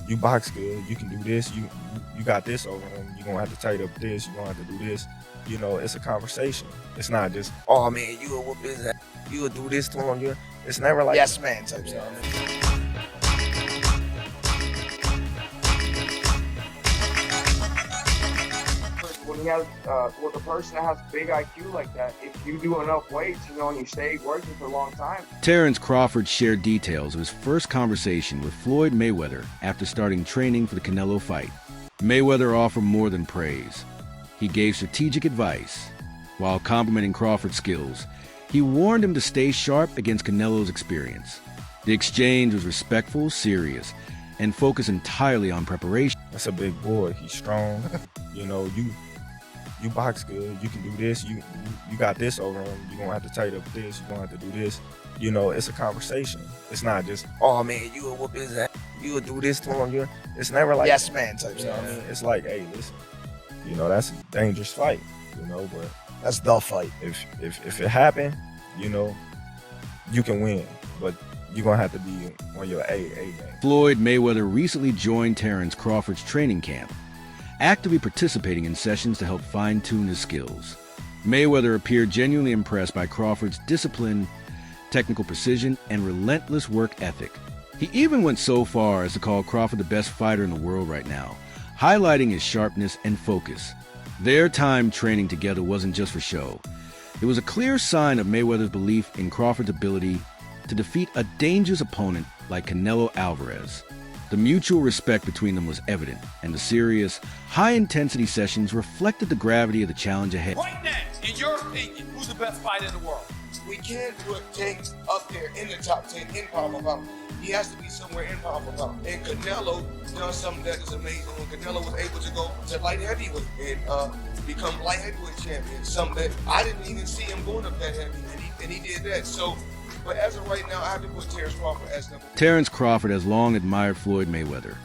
you box good, you can do this, you got this over him, you're gonna have to tighten up this, you're gonna have to do this. You know, it's a conversation. It's not just, oh man, you will whoop his ass, you will do this to him. It's never like yes man type stuff. When he has, with a person that has big IQ like that, if you do enough weights, you know, and you stay working for a long time. Terence Crawford shared details of his first conversation with Floyd Mayweather after starting training for the Canelo fight. Mayweather offered more than praise. He gave strategic advice. While complimenting Crawford's skills, he warned him to stay sharp against Canelo's experience. The exchange was respectful, serious, and focused entirely on preparation. That's a big boy. He's strong. You know, you box good, you can do this, you got this over him, you're gonna have to tighten up this, you're gonna have to do this. You know, it's a conversation. It's not just, oh man, you will whoop his ass, you will do this to him. It's never like yes man type stuff. I mean, it's like, hey, listen, you know, that's a dangerous fight, you know, but that's the fight. If it happened, you know, you can win, but you're gonna have to be on your A game. Floyd Mayweather recently joined Terence Crawford's training camp, actively participating in sessions to help fine-tune his skills. Mayweather appeared genuinely impressed by Crawford's discipline, technical precision, and relentless work ethic. He even went so far as to call Crawford the best fighter in the world right now, highlighting his sharpness and focus. Their time training together wasn't just for show. It was a clear sign of Mayweather's belief in Crawford's ability to defeat a dangerous opponent like Canelo Alvarez. The mutual respect between them was evident, and the serious, high-intensity sessions reflected the gravity of the challenge ahead. Right now, in your opinion, who's the best fighter in the world? We can't put Tanks up there in the top 10 in power for power. He has to be somewhere in power for power. And Canelo done something that is amazing. When Canelo was able to go to light heavyweight and become light heavyweight champion, something that I didn't even see him going up that heavy, and he did that. So, but as of right now, I have to put Terence Crawford as number one. Terence Crawford has long admired Floyd Mayweather,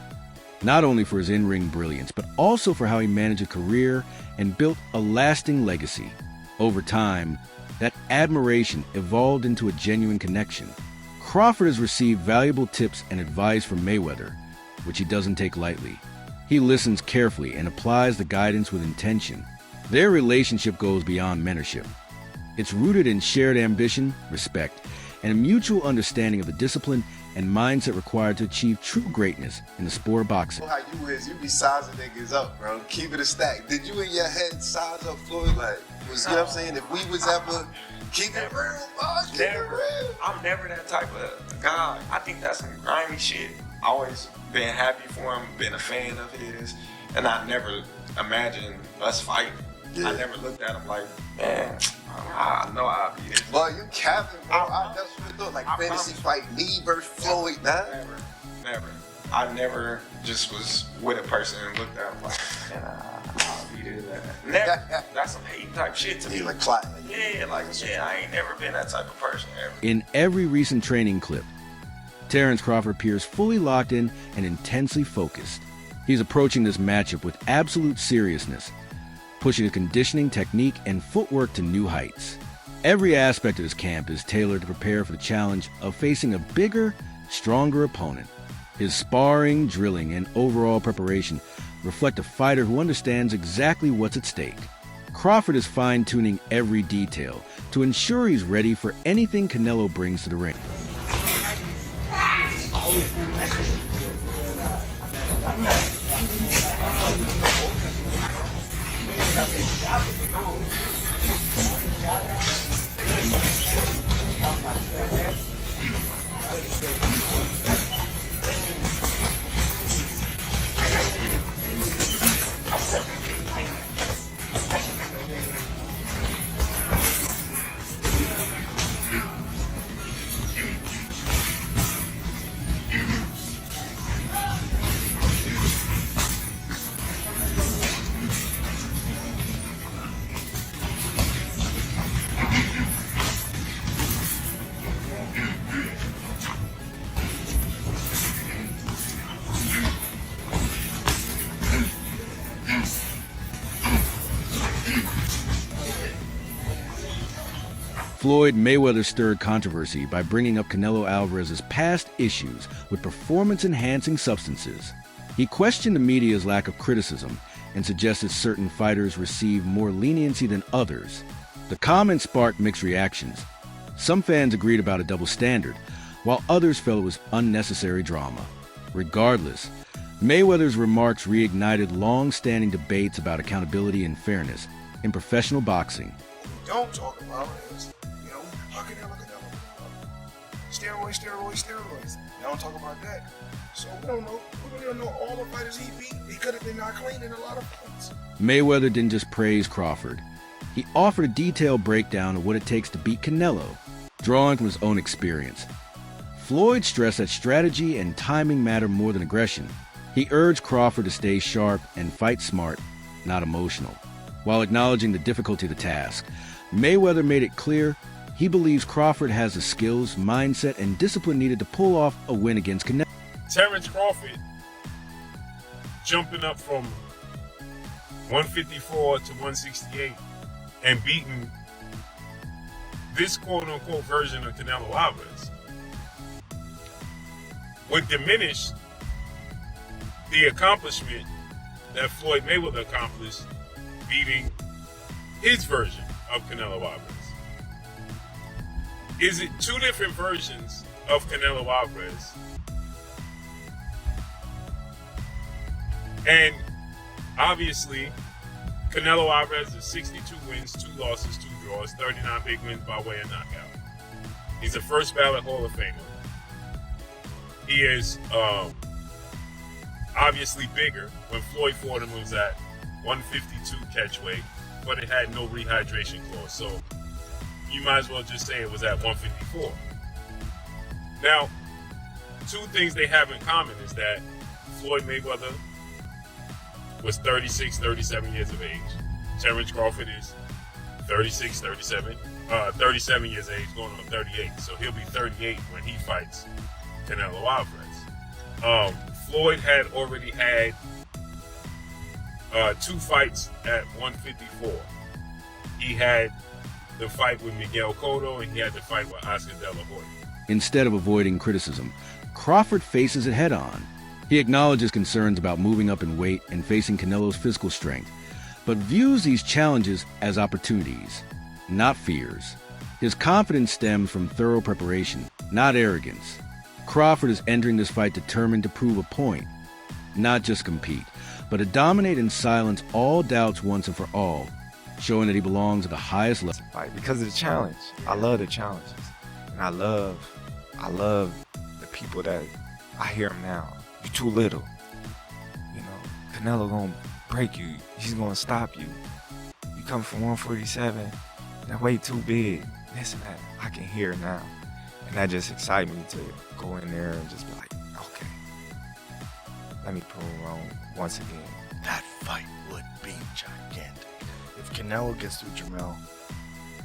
not only for his in-ring brilliance, but also for how he managed a career and built a lasting legacy. Over time, that admiration evolved into a genuine connection. Crawford has received valuable tips and advice from Mayweather, which he doesn't take lightly. He listens carefully and applies the guidance with intention. Their relationship goes beyond mentorship. It's rooted in shared ambition, respect, and a mutual understanding of the discipline and mindset required to achieve true greatness in the sport of boxing. How you is, you be sizing niggas up, bro. Keep it a stack. Did you in your head size up Floyd? Like, you know what I'm saying? If we was ever keep it real, boss, keep it real. I'm never that type of guy. I think that's some grimy shit. Always been happy for him, been a fan of his, and I never imagined us fighting. Yeah. I never looked at him like, man, I know I'll be this. Boy, you capping, bro. That's what I thought. Like fantasy fight, me versus Floyd, nah? Never. I never just was with a person and looked at him like, man, I'll be this. Never. That's some hate type shit to me. Like plotting. Yeah, I ain't never been that type of person ever. In every recent training clip, Terence Crawford appears fully locked in and intensely focused. He's approaching this matchup with absolute seriousness, pushing his conditioning, technique, and footwork to new heights. Every aspect of his camp is tailored to prepare for the challenge of facing a bigger, stronger opponent. His sparring, drilling, and overall preparation reflect a fighter who understands exactly what's at stake. Crawford is fine-tuning every detail to ensure he's ready for anything Canelo brings to the ring. Floyd Mayweather stirred controversy by bringing up Canelo Alvarez's past issues with performance-enhancing substances. He questioned the media's lack of criticism and suggested certain fighters receive more leniency than others. The comment sparked mixed reactions. Some fans agreed about a double standard, while others felt it was unnecessary drama. Regardless, Mayweather's remarks reignited long-standing debates about accountability and fairness in professional boxing. Don't talk about is, how Canelo, steroids. They don't talk about that. So we don't know. We don't know all the fighters he beat. He could have been not clean in a lot of fights. Mayweather didn't just praise Crawford. He offered a detailed breakdown of what it takes to beat Canelo, drawing from his own experience. Floyd stressed that strategy and timing matter more than aggression. He urged Crawford to stay sharp and fight smart, not emotional. While acknowledging the difficulty of the task, Mayweather made it clear he believes Crawford has the skills, mindset, and discipline needed to pull off a win against Canelo. Terence Crawford jumping up from 154 to 168 and beating this quote-unquote version of Canelo Alvarez would diminish the accomplishment that Floyd Mayweather accomplished beating his version of Canelo Alvarez. Is it two different versions of Canelo Alvarez? And obviously, Canelo Alvarez is 62 wins, 2 losses, 2 draws, 39 big wins by way of knockout. He's a first ballot Hall of Famer. He is obviously bigger. When Floyd fought him, it was at 152 catch weight, but it had no rehydration clause. So you might as well just say it was at 154. Now, two things they have in common is that Floyd Mayweather was 36, 37 years of age. Terence Crawford is 36, 37 years of age, going on 38. So he'll be 38 when he fights Canelo Alvarez. Floyd had already had 2 fights at 154. He had the fight with Miguel Cotto, and he had the fight with Oscar De La Hoya. Instead of avoiding criticism, Crawford faces it head-on. He acknowledges concerns about moving up in weight and facing Canelo's physical strength, but views these challenges as opportunities, not fears. His confidence stems from thorough preparation, not arrogance. Crawford is entering this fight determined to prove a point, not just compete, but to dominate and silence all doubts once and for all, showing that he belongs at the highest level. Fight because of the challenge. I love the challenges, and I love the people that I hear them now. You're too little. Canelo gonna break you. He's gonna stop you. You come from 147. That weight too big. This and that. I can hear now, and that just excites me to go in there and just be like, okay, let me prove him wrong once again. That fight would be gigantic. If Canelo gets through Jamel,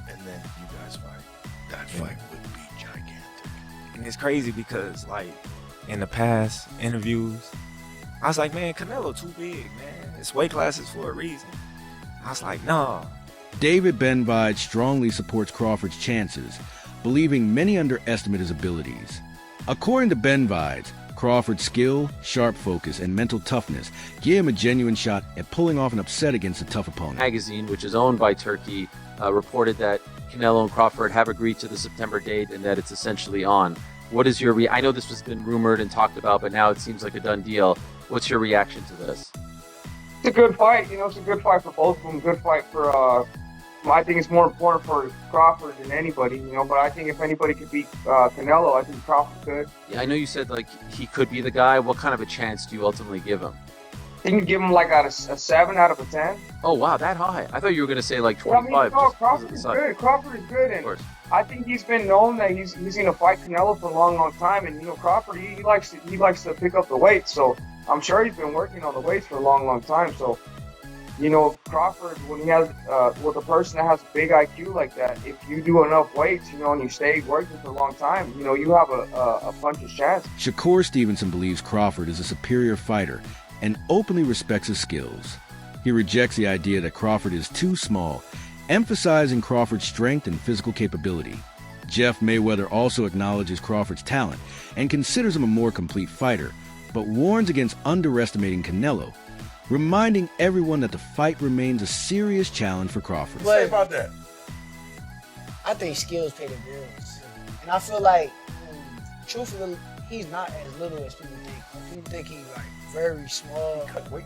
and then you guys fight, that fight would be gigantic. And it's crazy because, like, in the past interviews, I was like, man, Canelo too big, man. It's weight classes for a reason. I was like, nah. David Benvide strongly supports Crawford's chances, believing many underestimate his abilities. According to Benvide, Crawford's skill, sharp focus, and mental toughness give him a genuine shot at pulling off an upset against a tough opponent. Magazine, which is owned by Turkey, reported that Canelo and Crawford have agreed to the September date and that it's essentially on. What is your I know this has been rumored and talked about, but now it seems like a done deal. What's your reaction to this? It's a good fight. It's a good fight for both of them. Good fight for. I think it's more important for Crawford than anybody. But I think if anybody could beat Canelo, I think Crawford could. Yeah, I know you said he could be the guy. What kind of a chance do you ultimately give him? I think you give him a 7 out of a 10. Oh wow, that high! I thought you were going to say 25. Crawford is good. Crawford is good, and I think he's been known that he's going to fight Canelo for a long, long time. And Crawford, he likes to pick up the weight. So I'm sure he's been working on the weights for a long, long time. So Crawford, when he has with a person that has a big IQ like that, if you do enough weights, and you stay working for a long time, you have a puncher's chance. Shakur Stevenson believes Crawford is a superior fighter and openly respects his skills. He rejects the idea that Crawford is too small, emphasizing Crawford's strength and physical capability. Jeff Mayweather also acknowledges Crawford's talent and considers him a more complete fighter, but warns against underestimating Canelo, reminding everyone that the fight remains a serious challenge for Crawford. What say about that? I think skills pay the bills. And I feel like, truthfully, he's not as little as people think. People think he's like very small. He cut weight.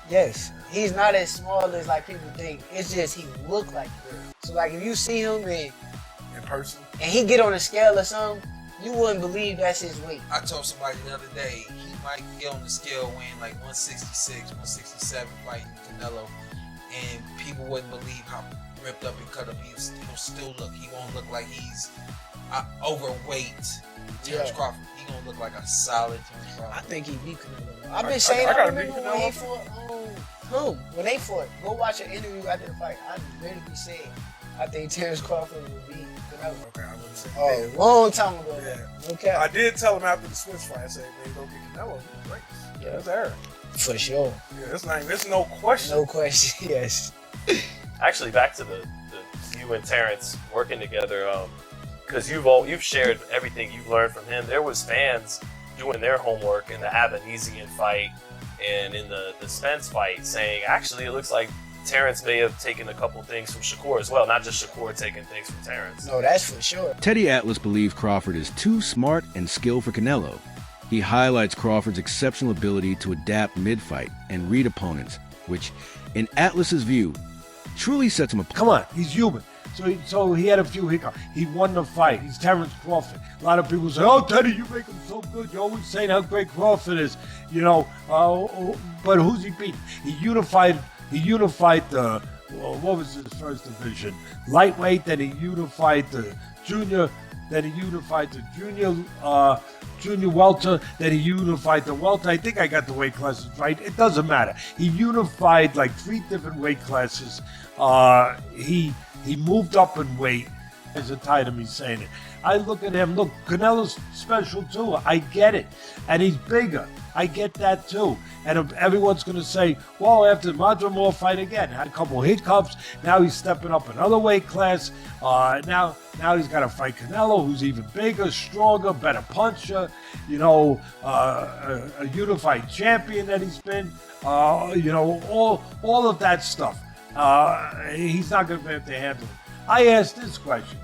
Yes, he's not as small as like people think. It's just he look like it. So like if you see him in person and he get on a scale or something, you wouldn't believe that's his weight. I told somebody the other day he might get on the scale weighing like 166, 167 fighting Canelo, and people wouldn't believe how ripped up and cut up he'll still look. He won't look like he's overweight. Terence Crawford, he gonna look like a solid Terence Crawford. I think he beat Canelo. I've been saying I remember when he fought when they fought. Go watch an interview after the fight. I literally said I think Terence Crawford would beat Canelo. Okay, I wouldn't say that. Long time ago. Yeah. Okay. I did tell him after the Swiss fight, I said, man, don't beat Canelo. He was great. Yeah, that's error. For sure. Yeah, there's no question. No question, yes. Actually, back to the you and Terence working together, because you've shared everything you've learned from him. There was fans doing their homework in the Abanesian fight and in the Spence fight saying, actually, it looks like Terence may have taken a couple things from Shakur as well, not just Shakur taking things from Terence. No, that's for sure. Teddy Atlas believes Crawford is too smart and skilled for Canelo. He highlights Crawford's exceptional ability to adapt mid-fight and read opponents, which, in Atlas's view, truly sets him apart. Come on, he's human. So he had a few hiccups. He won the fight. He's Terence Crawford. A lot of people say, "Oh, Teddy, you make him so good. You're always saying how great Crawford is." You know, but who's he beat? He unified the what was his first division? Lightweight. Then he unified the junior. Then he unified the junior welter. Then he unified the welter. I think I got the weight classes right. It doesn't matter. He unified like 3 different weight classes. He moved up in weight. There's a tired of me saying it. I look at him. Look, Canelo's special too. I get it. And he's bigger. I get that too. And everyone's going to say, well, after the Madrimov fight again, had a couple hiccups. Now he's stepping up another weight class. Now he's got to fight Canelo, who's even bigger, stronger, better puncher. You know, a unified champion that he's been. You know, all of that stuff. He's not going to be able to handle it. I asked this question.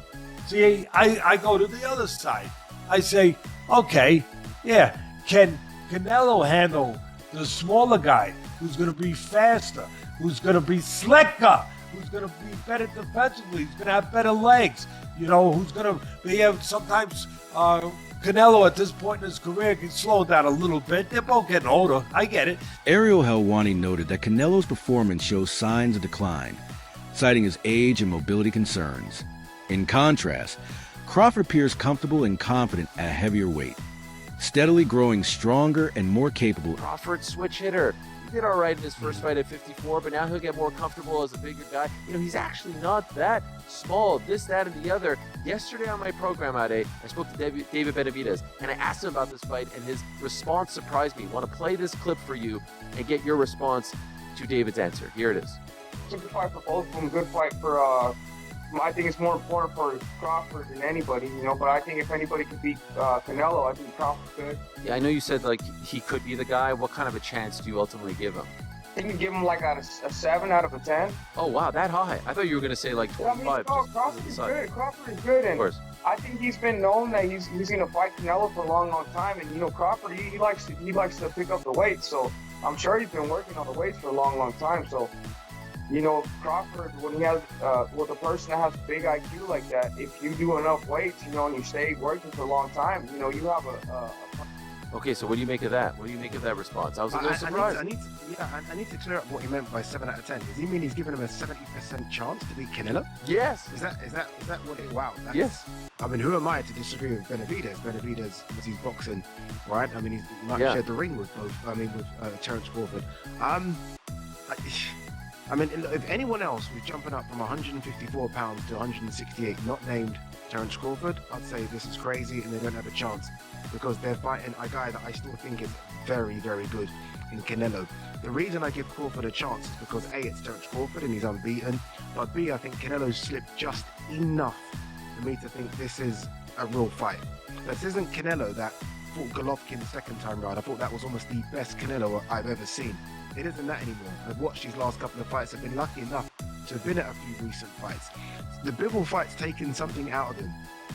See, I go to the other side. I say, okay, yeah, can Canelo handle the smaller guy who's going to be faster, who's going to be slicker, who's going to be better defensively, who's going to have better legs, you know, who's going to be able sometimes Canelo at this point in his career can slow down a little bit. They're both getting older. I get it. Ariel Helwani noted that Canelo's performance shows signs of decline, citing his age and mobility concerns. In contrast, Crawford appears comfortable and confident at a heavier weight, steadily growing stronger and more capable. Crawford, switch hitter. He did all right in his first fight at 54, but now he'll get more comfortable as a bigger guy. You know, he's actually not that small, this, that, and the other. Yesterday on my program at 8, I spoke to David Benavidez, and I asked him about this fight, and his response surprised me. I want to play this clip for you and get your response to David's answer. Here it is. It's a good fight for both of them. Good fight for, I think it's more important for Crawford than anybody, you know, but I think if anybody could beat Canelo, I think Crawford could. Yeah, I know you said, like, he could be the guy. What kind of a chance do you ultimately give him? I can give him like a 7 out of a 10. Oh, wow, that high. I thought you were going to say like 25. I mean, Crawford is good. Crawford is good. And of course. I think he's been known that he's going to fight Canelo for a long, long time. And, you know, Crawford, he likes to pick up the weight. So I'm sure he's been working on the weights for a long, long time. So, you know, Crawford, when he has, with a person that has big IQ like that, if you do enough weights, you know, and you stay working for a long time, you know, you have a Okay, so what do you make of that? What do you make of that response? I was a little surprised. I need to clear up what he meant by 7 out of 10. Does he mean he's giving him a 70% chance to beat Canelo? Yes. Is that what it? Wow. Yes. I mean, who am I to disagree with Benavidez? Benavidez, was he's boxing, right? I mean, he might have shared the ring with both. I mean, with Terence Crawford. I mean, if anyone else was jumping up from 154 pounds to 168, not named Terence Crawford, I'd say this is crazy and they don't have a chance because they're fighting a guy that I still think is very, very good in Canelo. The reason I give Crawford a chance is because A, it's Terence Crawford and he's unbeaten, but B, I think Canelo's slipped just enough for me to think this is a real fight. This isn't Canelo that fought Golovkin the second time round. I thought that was almost the best Canelo I've ever seen. It isn't that anymore. I've watched his last couple of fights. I've been lucky enough to have been at a few recent fights. The Bivol fight's taken something out of him.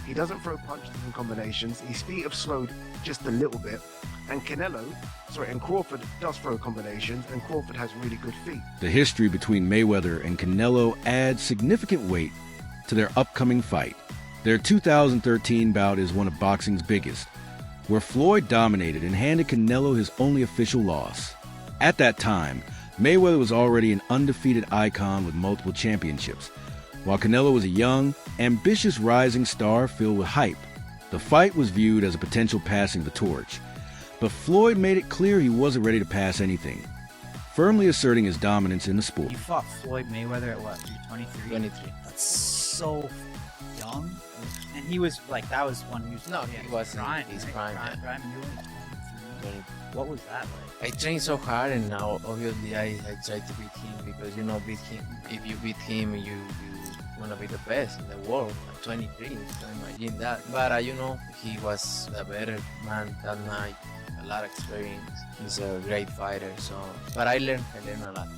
He doesn't throw punches and combinations. His feet have slowed just a little bit. And Crawford does throw combinations, and Crawford has really good feet. The history between Mayweather and Canelo adds significant weight to their upcoming fight. Their 2013 bout is one of boxing's biggest, where Floyd dominated and handed Canelo his only official loss. At that time, Mayweather was already an undefeated icon with multiple championships, while Canelo was a young, ambitious rising star filled with hype. The fight was viewed as a potential passing the torch, but Floyd made it clear he wasn't ready to pass anything, firmly asserting his dominance in the sport. You fought Floyd Mayweather at what, 23? 23. That's so young. And he was like, that was when he was he wasn't prime, his right? prime. Prime, and you were only 23. What was that like? I trained so hard, and now obviously I try to beat him because beat him. If you beat him, you want to be the best in the world at 23. So imagine that. But he was a better man that night. A lot of experience. He's a great fighter. So, but I learned a lot.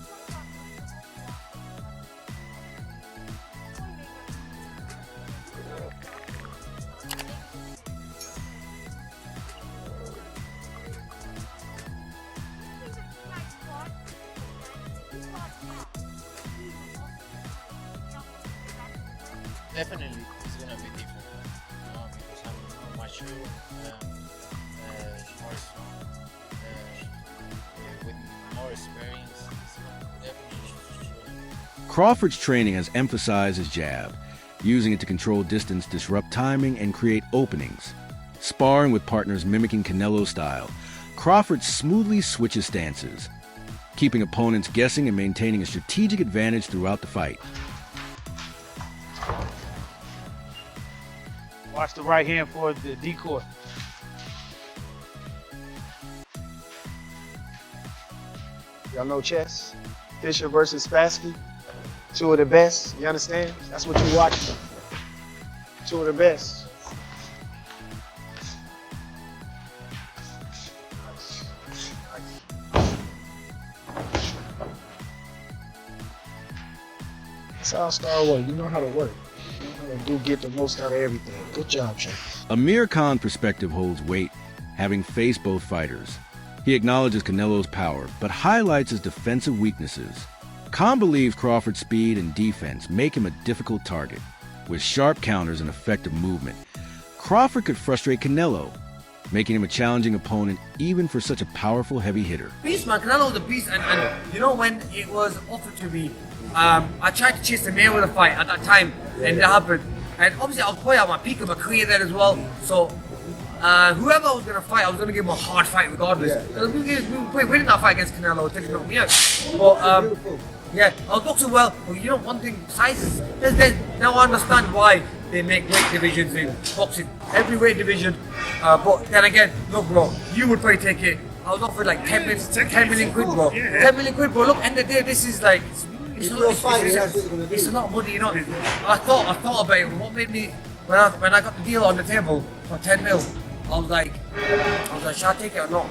Definitely, it's gonna be different, because I'm more mature, more strong, with more experience. It's definitely. Crawford's training has emphasized his jab, using it to control distance, disrupt timing, and create openings. Sparring with partners mimicking Canelo's style, Crawford smoothly switches stances, keeping opponents guessing and maintaining a strategic advantage throughout the fight. Watch the right hand for the decoy. Y'all know chess? Fisher versus Spassky. Two of the best, you understand? That's what you watch. Two of the best. That's how Star Wars. You know how to work. Do get the most out of everything. Good job, Sean. Amir Khan's perspective holds weight, having faced both fighters. He acknowledges Canelo's power, but highlights his defensive weaknesses. Khan believes Crawford's speed and defense make him a difficult target. With sharp counters and effective movement, Crawford could frustrate Canelo, making him a challenging opponent even for such a powerful heavy hitter. Beast, man. Canelo was a beast, and when it was offered to me, I tried to chase the Mayweather fight at that time, and it happened. And obviously, I was probably at my peak of my career there as well. So, whoever I was going to fight, I was going to give him a hard fight regardless. We were winning that fight against Canelo, taking knocked me out. But, yeah, I was boxing well. But one thing, sizes. Now I understand why they make weight divisions in boxing. Every weight division. But then again, look, bro, you would probably take it. I was offered like 10 million quid, bro. 10 million quid, bro. Look, end of the day, this is like. It's a lot of money, I thought about it. What made me when I got the deal on the table for 10 mil, I was like, should I take it or not?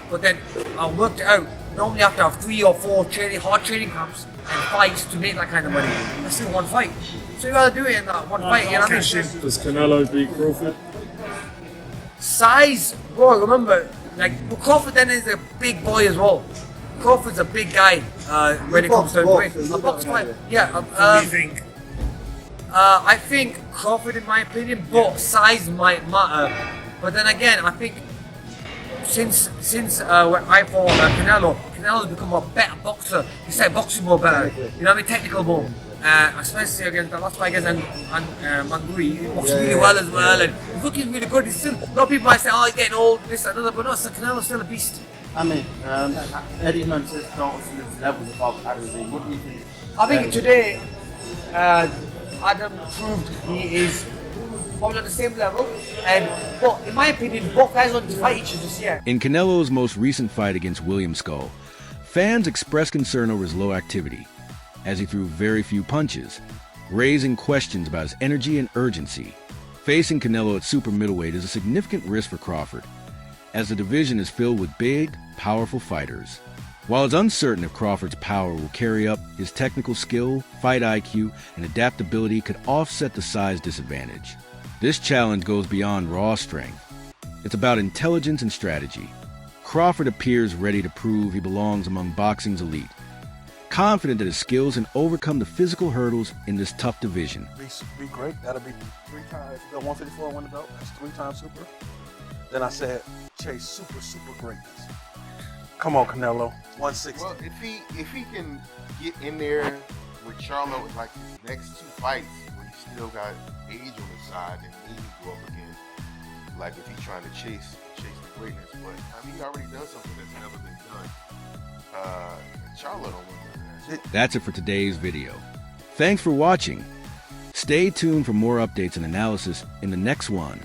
But then I worked it out. Normally, you have to have 3 or 4 hard training camps and fights to make that kind of money. That's still one fight. So you gotta do it in that one fight. You know what I mean? Does Canelo beat Crawford? Size, bro. Remember, Crawford then is a big boy as well. Crawford's a big guy when it comes to weight. A box fight, yeah. What do you think? I think Crawford, in my opinion, but size might matter. But then again, I think since when I fought Canelo's become a better boxer. He started boxing more better. You know what I mean? Technical more. Especially against the last fight against Mangui, he boxed really well as well, and he's looking really good. He's still. A lot of people might say, "Oh, he's getting old," this and another, but no, Canelo's still a beast. I mean, Eddie Manchester Dawson's levels above Adam. What do you think? I think today, Adam proved he is probably on the same level, but in my opinion, both guys want to fight each other this year. In Canelo's most recent fight against William Skull, fans expressed concern over his low activity, as he threw very few punches, raising questions about his energy and urgency. Facing Canelo at super middleweight is a significant risk for Crawford, as the division is filled with big, powerful fighters. While it's uncertain if Crawford's power will carry up, his technical skill, fight IQ, and adaptability could offset the size disadvantage. This challenge goes beyond raw strength. It's about intelligence and strategy. Crawford appears ready to prove he belongs among boxing's elite, confident that his skills can overcome the physical hurdles in this tough division. Be great. That'll be 3 times. If you go 154 and win the belt, that's 3 times super. Then I said, chase super greatness. Come on, Canelo. 160. Well, if he can get in there with Charlo in like his next 2 fights, where he still got age on his side, and he can go up again. Like if he's trying to chase the greatness, but I mean he already done something that's never been done. Charlo don't win that. That's it for today's video. Thanks for watching. Stay tuned for more updates and analysis in the next one.